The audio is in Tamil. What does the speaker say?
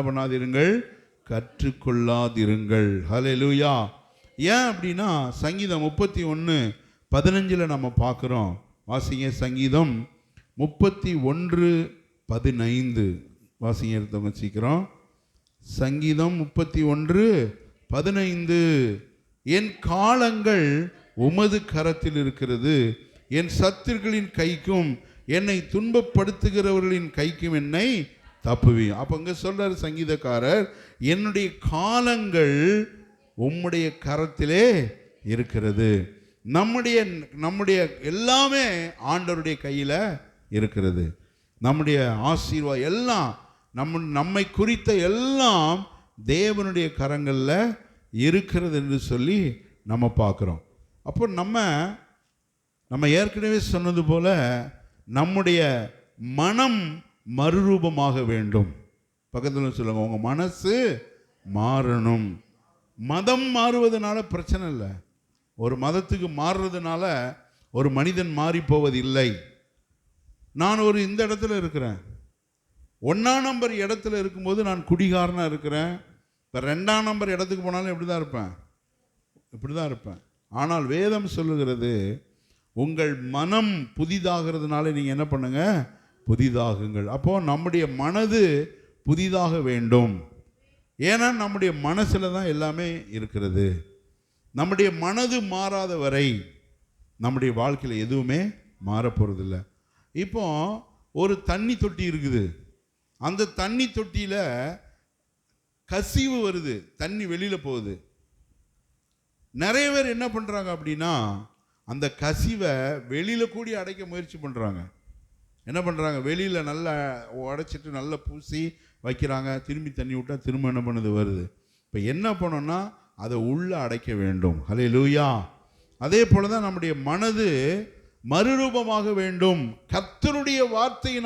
பண்ணாதிருங்கள், கற்றுக்கொள்ளாதிருங்கள். ஹல்லேலூயா. ஏன் அப்படின்னா சங்கீதம் 31:15 நம்ம பார்க்குறோம். வாசிங்க, சங்கீதம் 31:15 வாசிங்க, எடுத்தவங்க சீக்கிரம். சங்கீதம் 31:15. என் காலங்கள் உமது கரத்தில் இருக்கிறது, என் சத்துருக்களின் கைக்கும் என்னை துன்பப்படுத்துகிறவர்களின் கைக்கும் என்னை தப்புவியும். அப்போ இங்கே சொல்றார் சங்கீதக்காரர், என்னுடைய காலங்கள் உம்முடைய கரத்திலே இருக்கிறது. நம்முடைய எல்லாமே ஆண்டவருடைய கையில் இருக்கிறது. நம்முடைய ஆசீர்வாதம் எல்லாம் நம்மை குறித்த எல்லாம் தேவனுடைய கரங்களில் இருக்கிறது என்று சொல்லி நம்ம பார்க்குறோம். அப்போ நம்ம ஏற்கனவே சொன்னது போல நம்முடைய மனம் மறுரூபமாக வேண்டும். பக்கத்தில் சொல்லுங்க, உங்கள் மனசு மாறணும். மதம் மாறுவதனால பிரச்சனை இல்லை. ஒரு மதத்துக்கு மாறுறதுனால ஒரு மனிதன் மாறி போவதில்லை. நான் இந்த இடத்துல இருக்கிறேன், 1ஆம் நம்பர் இடத்துல இருக்கும்போது நான் குடிகாரனாக இருக்கிறேன். இப்போ 2ஆம் நம்பர் இடத்துக்கு போனாலும் இப்படி தான் இருப்பேன். ஆனால் வேதம் சொல்லுகிறது, உங்கள் மனம் புதிதாகிறதுனால நீங்கள் என்ன பண்ணுங்க, புதிதாகுங்கள். அப்போது நம்முடைய மனது புதிதாக வேண்டும். ஏன்னா நம்முடைய மனசில் தான் எல்லாமே இருக்கிறது. நம்முடைய மனது மாறாத வரை நம்முடைய வாழ்க்கையில் எதுவுமே மாறப்போகிறதில்ல. இப்போ ஒரு தண்ணி தொட்டி இருக்குது, அந்த தண்ணி தொட்டியில் கசிவு வருது, தண்ணி வெளியில் போகுது. நிறைய பேர் என்ன பண்ணுறாங்க அப்படின்னா, அந்த கசிவை வெளியில் கூடி அடைக்க முயற்சி பண்ணுறாங்க. என்ன பண்ணுறாங்க, வெளியில் நல்லா உடைச்சிட்டு நல்லா பூசி வைக்கிறாங்க. திரும்பி தண்ணி விட்டால் திரும்ப என்ன பண்ணுது, வருது. இப்போ என்ன பண்ணோன்னா அதை உள்ளே அடைக்க வேண்டும். ஹல்லேலூயா. அதே போல தான் நம்முடைய மனது மறுரூபமாக வேண்டும். கர்த்தருடைய வார்த்தையினால்